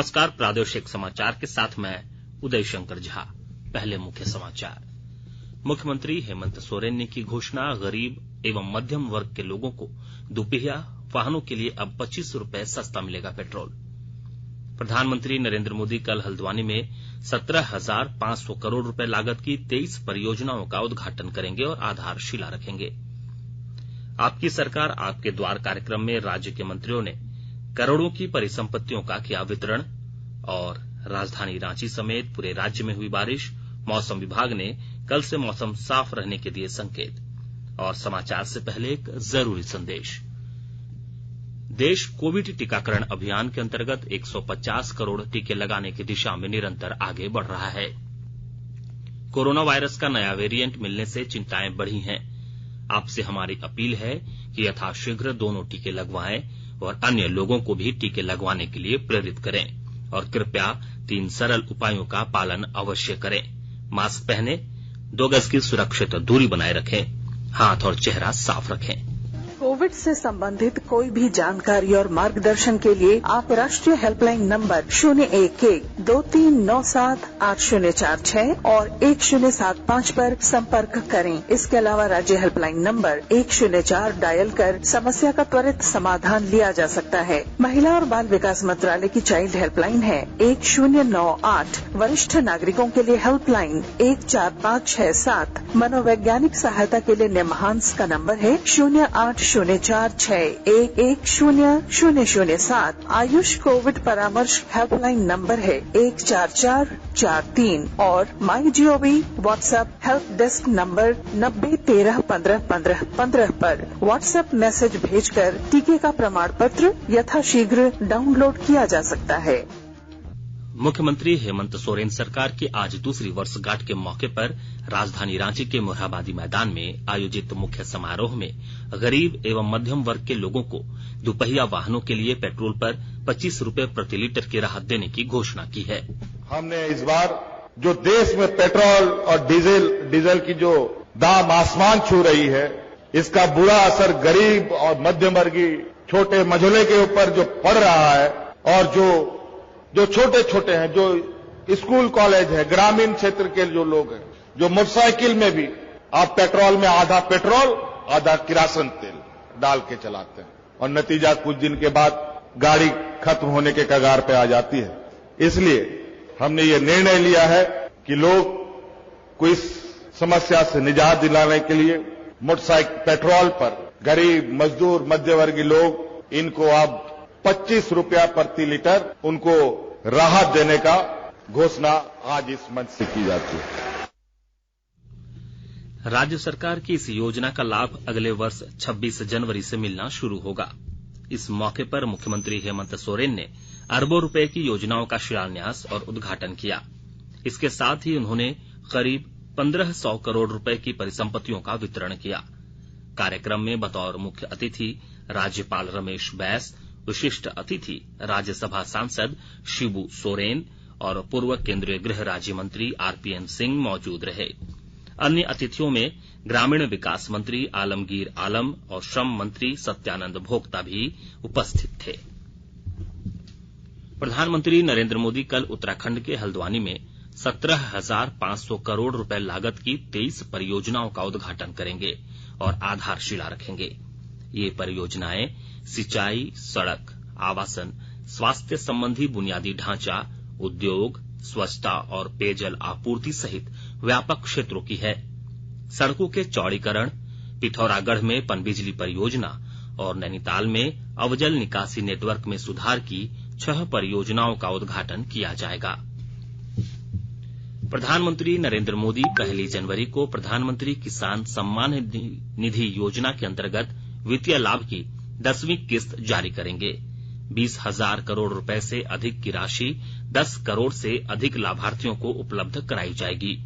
नमस्कार, प्रादेशिक समाचार के साथ मैं उदय शंकर झा। पहले मुख्य समाचार। मुख्यमंत्री हेमंत सोरेन ने की घोषणा, गरीब एवं मध्यम वर्ग के लोगों को दुपहिया वाहनों के लिए अब 25 रुपए सस्ता मिलेगा पेट्रोल। प्रधानमंत्री नरेंद्र मोदी कल हल्द्वानी में 17,500 करोड़ रुपए लागत की 23 परियोजनाओं का उद्घाटन करेंगे और आधारशिला रखेंगे। आपकी सरकार आपके द्वार कार्यक्रम में राज्य के मंत्रियों ने करोड़ों की परिसंपत्तियों का किया वितरण। और राजधानी रांची समेत पूरे राज्य में हुई बारिश, मौसम विभाग ने कल से मौसम साफ रहने के दिए संकेत। और समाचार से पहले एक जरूरी संदेश। देश कोविड टीकाकरण अभियान के अंतर्गत 150 करोड़ टीके लगाने की दिशा में निरंतर आगे बढ़ रहा है। कोरोना वायरस का नया वेरिएंट मिलने से चिंताएं बढ़ी हैं। आपसे हमारी अपील है कि यथाशीघ्र दोनों टीके लगवाएं और अन्य लोगों को भी टीके लगवाने के लिए प्रेरित करें। और कृपया 3 सरल उपायों का पालन अवश्य करें। मास्क पहनें, 2 गज की सुरक्षित दूरी बनाए रखें, हाथ और चेहरा साफ रखें। कोविड से संबंधित कोई भी जानकारी और मार्गदर्शन के लिए आप राष्ट्रीय हेल्पलाइन नंबर 011-2397-8046 और 1075 पर संपर्क करें। इसके अलावा राज्य हेल्पलाइन नंबर 104 डायल कर समस्या का त्वरित समाधान लिया जा सकता है। महिला और बाल विकास मंत्रालय की चाइल्ड हेल्पलाइन है 1098। वरिष्ठ नागरिकों के लिए हेल्पलाइन 14567। मनोवैज्ञानिक सहायता के लिए निमहांस का नंबर है 0804611007। आयुष कोविड परामर्श हेल्पलाइन नंबर है 14443 और MyGov WhatsApp help desk number 90131515 पर व्हाट्सएप मैसेज भेजकर टीके का प्रमाण पत्र यथाशीघ्र डाउनलोड किया जा सकता है। मुख्यमंत्री हेमंत सोरेन सरकार की आज दूसरी वर्षगांठ के मौके पर राजधानी रांची के मोरहाबादी मैदान में आयोजित मुख्य समारोह में गरीब एवं मध्यम वर्ग के लोगों को दुपहिया वाहनों के लिए पेट्रोल पर 25 रुपए प्रति लीटर की राहत देने की घोषणा की है। हमने इस बार जो देश में पेट्रोल और डीजल की जो दाम आसमान छू रही है, इसका बुरा असर गरीब और मध्यम वर्गीय छोटे मझोले के ऊपर जो पड़ रहा है, और जो छोटे छोटे हैं, जो स्कूल कॉलेज है, ग्रामीण क्षेत्र के जो लोग हैं, जो मोटरसाइकिल में भी आप पेट्रोल में आधा पेट्रोल आधा किरासन तेल डाल के चलाते हैं, और नतीजा कुछ दिन के बाद गाड़ी खत्म होने के कगार पे आ जाती है। इसलिए हमने ये निर्णय लिया है कि लोग को इस समस्या से निजात दिलाने के लिए मोटरसाइकिल पेट्रोल पर गरीब, मजदूर, मध्यवर्गीय लोग, इनको अब 25 रुपया प्रति लीटर उनको राहत देने का घोषणा आज इस मंच से की जाती है। राज्य सरकार की इस योजना का लाभ अगले वर्ष 26 जनवरी से मिलना शुरू होगा। इस मौके पर मुख्यमंत्री हेमंत सोरेन ने अरबों रुपए की योजनाओं का शिलान्यास और उद्घाटन किया। इसके साथ ही उन्होंने करीब 1500 करोड़ रुपए की परिसंपत्तियों का वितरण किया। कार्यक्रम में बतौर मुख्य अतिथि राज्यपाल रमेश बैस, विशिष्ट अतिथि राज्यसभा सांसद शिबू सोरेन और पूर्व केंद्रीय गृह राज्य मंत्री आरपीएन सिंह मौजूद रहे। अन्य अतिथियों में ग्रामीण विकास मंत्री आलमगीर आलम और श्रम मंत्री सत्यानंद भोक्ता भी उपस्थित थे। प्रधानमंत्री नरेंद्र मोदी कल उत्तराखंड के हल्द्वानी में 17,500 करोड़ रुपए लागत की 23 परियोजनाओं का उद्घाटन करेंगे और आधारशिला रखेंगे। ये परियोजनाएं सिंचाई, सड़क, आवासन, स्वास्थ्य संबंधी बुनियादी ढांचा, उद्योग, स्वच्छता और पेयजल आपूर्ति सहित व्यापक क्षेत्रों की है। सड़कों के चौड़ीकरण, पिथौरागढ़ में पनबिजली परियोजना और नैनीताल में अवजल निकासी नेटवर्क में सुधार की 6 परियोजनाओं का उद्घाटन किया जाएगा। प्रधानमंत्री नरेंद्र मोदी 1 जनवरी को प्रधानमंत्री किसान सम्मान निधि योजना के अंतर्गत वित्तीय लाभ की 10वीं किस्त जारी करेंगे। 20,000 करोड़ रुपए से अधिक की राशि 10 करोड़ से अधिक लाभार्थियों को उपलब्ध कराई जाएगी।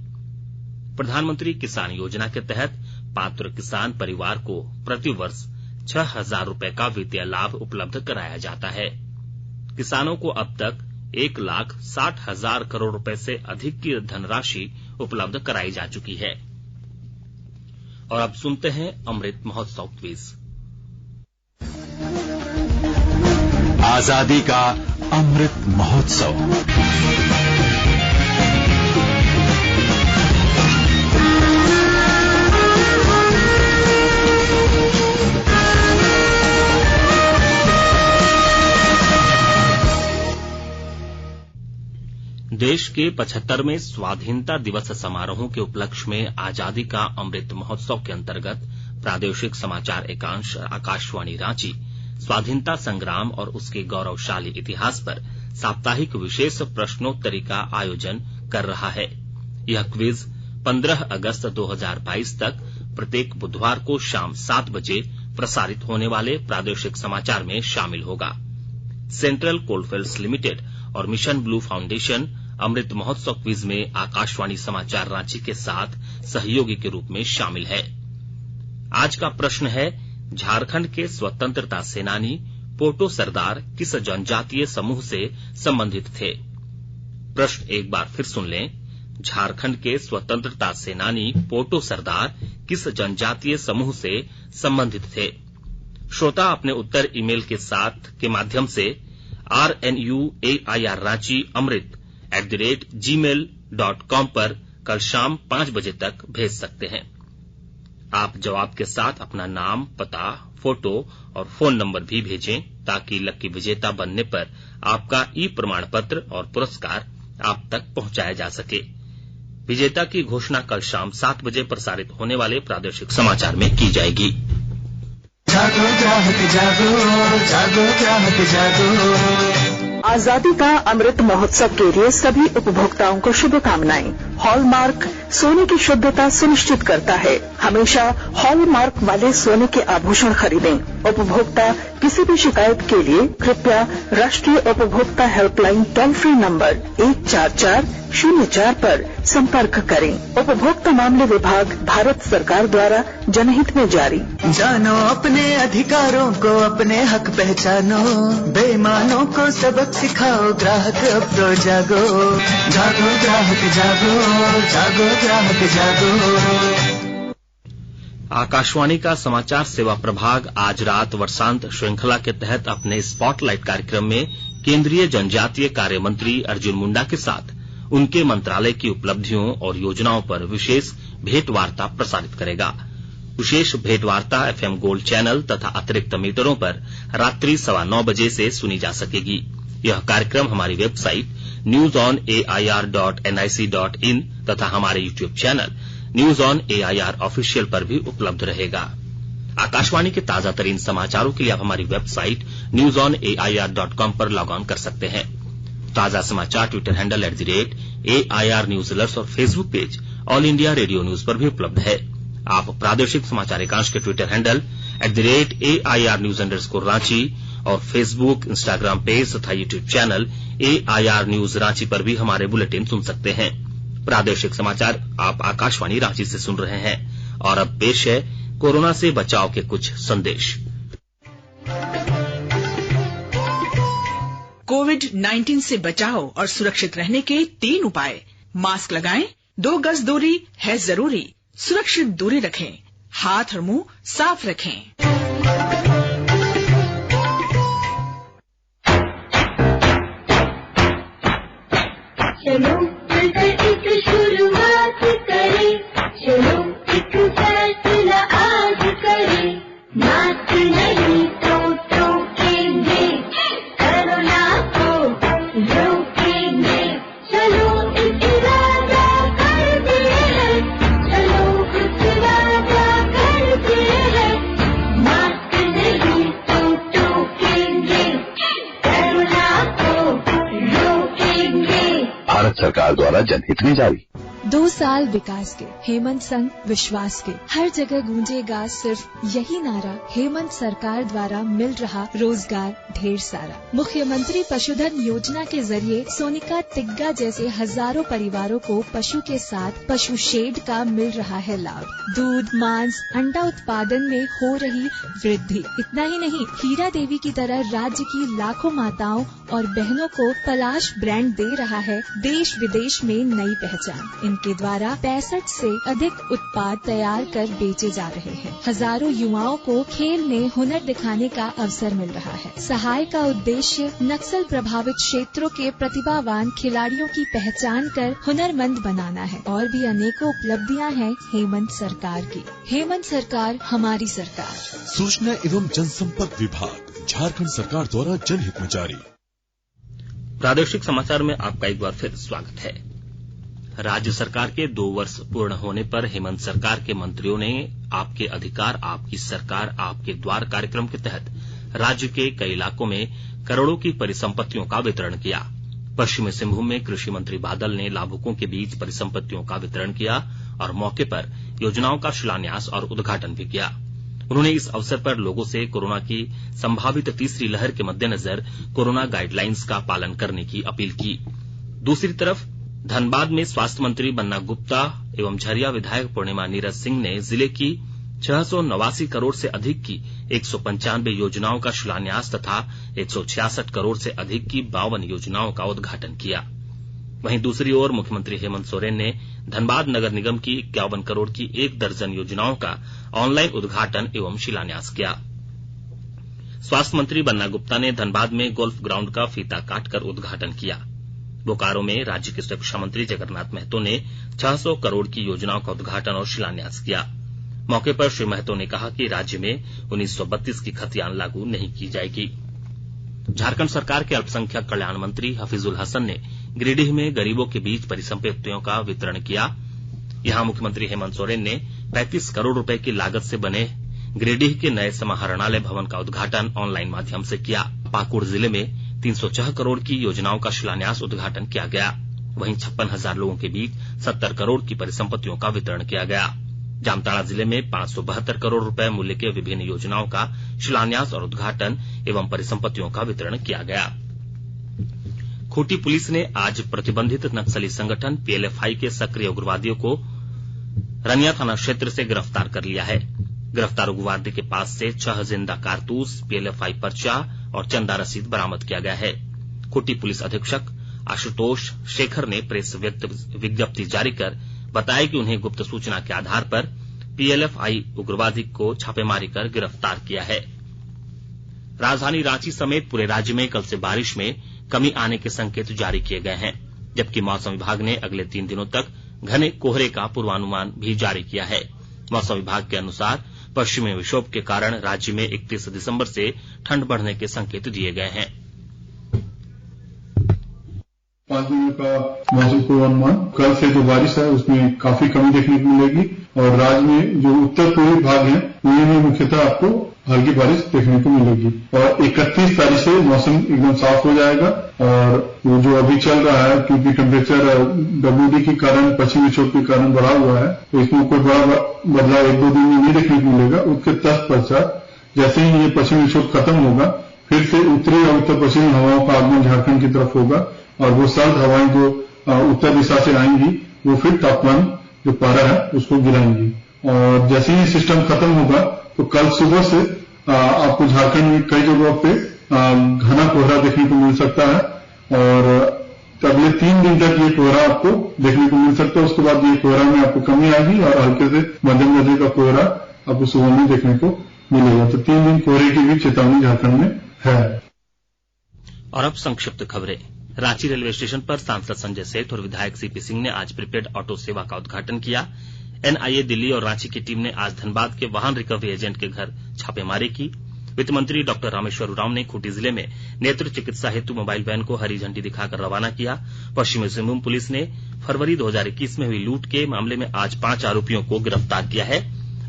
प्रधानमंत्री किसान योजना के तहत पात्र किसान परिवार को प्रतिवर्ष 6,000 रुपए का वित्तीय लाभ उपलब्ध कराया जाता है। किसानों को अब तक 1,60,000 करोड़ रुपए से अधिक की धनराशि उपलब्ध कराई जा चुकी है। और अब सुनते हैं अमृत महोत्सव क्विज। आजादी का अमृत महोत्सव। देश के 75वें स्वाधीनता दिवस समारोहों के उपलक्ष्य में आजादी का अमृत महोत्सव के अंतर्गत प्रादेशिक समाचार एकांश आकाशवाणी रांची स्वाधीनता संग्राम और उसके गौरवशाली इतिहास पर साप्ताहिक विशेष प्रश्नोत्तरी का आयोजन कर रहा है। यह क्विज 15 अगस्त 2022 तक प्रत्येक बुधवार को शाम 7 बजे प्रसारित होने वाले प्रादेशिक समाचार में शामिल होगा। सेंट्रल कोलफील्ड्स लिमिटेड और mission blue foundation Amrit Mahotsav quiz में आकाशवाणी समाचार रांची के साथ सहयोगी के रूप में शामिल है। आज का प्रश्न है, झारखंड के स्वतंत्रता सेनानी पोटो सरदार किस जनजातीय समूह से संबंधित थे? प्रश्न एक बार फिर सुन लें। झारखंड के स्वतंत्रता सेनानी पोटो सरदार किस जनजातीय समूह से संबंधित थे? श्रोता अपने उत्तर ईमेल के साथ के माध्यम से rnuairranchi@gmail.com पर कल शाम 5 बजे तक भेज सकते हैं। आप जवाब के साथ अपना नाम, पता, फोटो और फोन नंबर भी भेजें ताकि लकी विजेता बनने पर आपका ई प्रमाण पत्र और पुरस्कार आप तक पहुंचाया जा सके। विजेता की घोषणा कल शाम 7 बजे प्रसारित होने वाले प्रादेशिक समाचार में की जाएगी। जागो ग्राहक जागो, जागो ग्राहक जागो। आजादी का अमृत महोत्सव के लिए सभी उपभोक्ताओं को शुभकामनाएं। हॉलमार्क सोने की शुद्धता सुनिश्चित करता है। हमेशा हॉलमार्क वाले सोने के आभूषण खरीदें। उपभोक्ता किसी भी शिकायत के लिए कृपया राष्ट्रीय उपभोक्ता हेल्पलाइन टोल फ्री नंबर 14404 पर संपर्क करें। उपभोक्ता मामले विभाग, भारत सरकार द्वारा जनहित में जारी। जानो अपने अधिकारों को, अपने हक पहचानो, बेईमानों को सबक सिखाओ, ग्राहक अब तो जागो। जागो ग्राहक जागो, जागो ग्राहक जागो। आकाशवाणी का समाचार सेवा प्रभाग आज रात वर्षांत श्रृंखला के तहत अपने स्पॉटलाइट कार्यक्रम में केंद्रीय जनजातीय कार्य मंत्री अर्जुन मुंडा के साथ उनके मंत्रालय की उपलब्धियों और योजनाओं पर विशेष भेंट वार्ता प्रसारित करेगा। विशेष भेंट वार्ता एफएम गोल्ड चैनल तथा अतिरिक्त मीटरों पर रात्रि 9:15 बजे से सुनी जा सकेगी। यह कार्यक्रम हमारी वेबसाइट newsonair.nic.in तथा हमारे YouTube channel news on AIR official पर भी उपलब्ध रहेगा। आकाशवाणी के ताजा तरीन समाचारों के लिए आप हमारी वेबसाइट newsonair.com पर लॉग ऑन कर सकते हैं। ताजा समाचार Twitter handle @AIR news alerts और Facebook page All India Radio news पर भी उपलब्ध है। आप प्रादेशिक समाचार एकांश के Twitter handle @AIR news _Ranchi और फेसबुक, इंस्टाग्राम पेज तथा YouTube channel AIR news Ranchi पर भी हमारे बुलेटिन सुन सकते हैं। प्रादेशिक समाचार आप आकाशवाणी रांची से सुन रहे हैं और अब पेश है कोरोना से बचाव के कुछ संदेश। कोविड-19 से बचाव और सुरक्षित रहने के 3 उपाय। मास्क लगाएं, 2 गज दूरी है जरूरी, सुरक्षित दूरी रखें, हाथ और मुंह साफ रखें। चलो एक शुरुआत करें, चलो एक फैसला आज करें, मास्क नहीं तो टोकेंगे, कोरोना को रोकेंगे। चलो एक वादा करते हैं, चलो एक वादा करते हैं, मास्क नहीं तो टोकेंगे, कोरोना को रोकेंगे। भारत सरकार द्वारा जनहित में जारी। 2 साल विकास के, हेमंत संग विश्वास के, हर जगह गूंजेगा सिर्फ यही नारा, हेमंत सरकार द्वारा मिल रहा रोजगार ढेर सारा। मुख्यमंत्री पशुधन योजना के जरिए सोनिका तिग्गा जैसे हजारों परिवारों को पशु के साथ पशु शेड का मिल रहा है लाभ। दूध, मांस, अंडा उत्पादन में हो रही वृद्धि। इतना ही नहीं, हीरा देवी की तरह राज्य की लाखों माताओं और बहनों को पलाश ब्रांड दे रहा है देश विदेश में नई पहचान। इन के द्वारा 65 से अधिक उत्पाद तैयार कर बेचे जा रहे हैं। हजारों युवाओं को खेल में हुनर दिखाने का अवसर मिल रहा है। सहाय का उद्देश्य नक्सल प्रभावित क्षेत्रों के प्रतिभावान खिलाड़ियों की पहचान कर हुनरमंद बनाना है। और भी अनेकों उपलब्धियां हैं हेमंत सरकार की। हेमंत सरकार हमारी सरकार। सूचना एवं जनसंपर्क विभाग, झारखंड सरकार द्वारा जनहित में जारी। प्रादेशिक समाचार में आपका एक बार फिर स्वागत है। राज्य सरकार के 2 वर्ष पूर्ण होने पर हेमंत सरकार के मंत्रियों ने आपके अधिकार आपकी सरकार आपके द्वार कार्यक्रम के तहत राज्य के कई इलाकों में करोड़ों की परिसंपत्तियों का वितरण किया। पश्चिमी सिंहभूम में कृषि मंत्री बादल ने लाभुकों के बीच परिसंपत्तियों का वितरण किया और मौके पर योजनाओं का शिलान्यास और उद्घाटन भी किया। उन्होंने इस अवसर पर लोगों से कोरोना की संभावित तीसरी लहर के मद्देनजर कोरोना गाइडलाइंस का पालन करने की अपील की। दूसरी तरफ धनबाद में स्वास्थ्य मंत्री बन्ना गुप्ता एवं झरिया विधायक पूर्णिमा नीरज सिंह ने जिले की 689 करोड़ से अधिक की 195 योजनाओं का शिलान्यास तथा 166 करोड़ से अधिक की 52 योजनाओं का उद्घाटन किया। वहीं दूसरी ओर मुख्यमंत्री हेमंत सोरेन ने धनबाद नगर निगम की 51 करोड़ की 1 दर्जन योजनाओं का ऑनलाइन उद्घाटन एवं शिलान्यास किया। स्वास्थ्य मंत्री बन्ना गुप्ता ने धनबाद में गोल्फ ग्राउंड का फीता काटकर उद्घाटन किया। बोकारो में राज्य के शिक्षा मंत्री जगन्नाथ महतो ने 600 करोड़ की योजनाओं का उद्घाटन और शिलान्यास किया। मौके पर श्री महतो ने कहा कि राज्य में 1932 की खतियान लागू नहीं की जाएगी। झारखंड सरकार के अल्पसंख्यक कल्याण मंत्री हफीजुल हसन ने गिरिडीह में गरीबों के बीच परिसंपत्तियों का वितरण किया। यहां मुख्यमंत्री हेमंत सोरेन ने 35 करोड़ रुपए की लागत से बने गिरिडीह के नए समाहरणालय भवन का उद्घाटन ऑनलाइन माध्यम से किया। पाकुड़ जिले में 304 करोड़ की योजनाओं का शिलान्यास उद्घाटन किया गया। वहीं 56,000 लोगों के बीच 70 करोड़ की परिसंपत्तियों का वितरण किया गया। जामताड़ा जिले में 572 करोड़ रुपए मूल्य के विभिन्न योजनाओं का शिलान्यास और उद्घाटन एवं परिसंपत्तियों का वितरण किया गया। खूंटी पुलिस ने आज प्रतिबंधित नक्सली संगठन पीएलएफआई के सक्रिय उग्रवादियों को रनिया थाना क्षेत्र से गिरफ्तार कर लिया है। गिरफ्तार उग्रवादी के पास से 6 जिंदा कारतूस, पीएलएफआई पर्चा और चंदा रसीद बरामद किया गया है। खूंटी पुलिस अधीक्षक आशुतोष शेखर ने प्रेस विज्ञप्ति जारी कर बताया कि उन्हें गुप्त सूचना के आधार पर पीएलएफआई उग्रवादी को छापेमारी कर गिरफ्तार किया है। राजधानी रांची समेत पूरे राज्य में कल से बारिश में कमी आने के संकेत जारी किए गए हैं, जबकि मौसम विभाग ने अगले 3 दिनों तक घने कोहरे का पूर्वानुमान भी जारी किया है। मौसम विभाग के अनुसार पश्चिमी विक्षोभ के कारण राज्य में 31 दिसंबर से ठंड बढ़ने के संकेत दिए गए हैं। 5 दिनों का मौसम पूर्वानुमान, कल से जो बारिश है उसमें काफी कमी देखने को मिलेगी और राज्य में जो उत्तर पूर्वी भाग है उनमें मुख्यतः आपको हल्की बारिश देखने को मिलेगी और 31 तारीख से मौसम एकदम साफ हो जाएगा। और वो जो अभी चल रहा है, क्योंकि टेम्परेचर डब्ल्यूडी के कारण, पश्चिमी विक्षोभ के कारण बढ़ा हुआ है, तो इसमें कोई बड़ा बदलाव 1-2 दिन में नहीं देखने को मिलेगा। उसके तत्पश्चात जैसे ही ये पश्चिमी विक्षोभ खत्म होगा, फिर से उत्तरी और उत्तर पश्चिमी हवाओं का आगमन झारखंड की तरफ होगा और वो सर्द हवाएं जो उत्तर दिशा से आएंगी वो फिर तापमान जो पारा है उसको गिराएंगी। और जैसे ही सिस्टम खत्म होगा तो कल सुबह से आपको झारखंड में कई जगहों पे घना कोहरा देखने को मिल सकता है और अगले 3 दिन तक ये कोहरा आपको देखने को मिल सकता है। उसके बाद ये कोहरा में आपको कमी आएगी और हल्के से मध्यम दर्जे का कोहरा आपको सुबह में देखने को मिलेगा। तो 3 दिन कोहरे की भी चेतावनी झारखंड में है। और अब संक्षिप्त खबरें। रांची रेलवे स्टेशन पर सांसद संजय सेठ और विधायक सीपी सिंह ने आज प्रीपेड ऑटो सेवा का उद्घाटन किया। एनआईए दिल्ली और रांची की टीम ने आज धनबाद के वाहन रिकवरी एजेंट के घर छापेमारी की। वित्त मंत्री डॉक्टर रामेश्वर उरांव ने खूंटी जिले में नेत्र चिकित्सा हेतु मोबाइल वैन को हरी झंडी दिखाकर रवाना किया। पश्चिमी सिंहभूम पुलिस ने फरवरी 2021 में हुई लूट के मामले में आज 5 आरोपियों को गिरफ्तार किया है।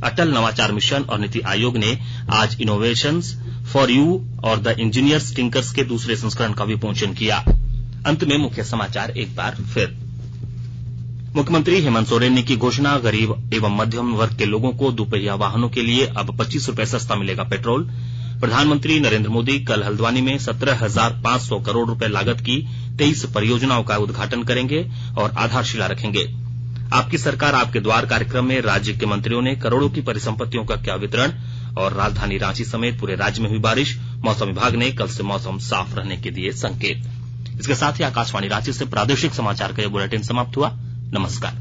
अटल नवाचार मिशन और नीति आयोग ने आज इनोवेशंस फॉर यू और द इंजीनियर्स टिंकर्स के दूसरे संस्करण का विमोचन किया। अंत में मुख्य समाचार एक बार फिर। मुख्यमंत्री हेमंत सोरेन ने की घोषणा, गरीब एवं मध्यम वर्ग के लोगों को दुपहिया वाहनों के लिए अब 25 रुपए सस्ता मिलेगा पेट्रोल। प्रधानमंत्री नरेंद्र मोदी कल हल्द्वानी में 17,500 करोड़ रुपए लागत की 23 परियोजनाओं का उद्घाटन करेंगे और आधारशिला रखेंगे। आपकी सरकार आपके द्वार कार्यक्रम में राज्य के मंत्रियों ने करोड़ों की परिसंपत्तियों का किया वितरण। और राजधानी रांची समेत पूरे राज्य में हुई बारिश, मौसम विभाग ने कल से मौसम साफ रहने के दिए संकेत। इसके साथ ही आकाशवाणी रांची से प्रादेशिक समाचार का ये बुलेटिन समाप्त हुआ। नमस्कार।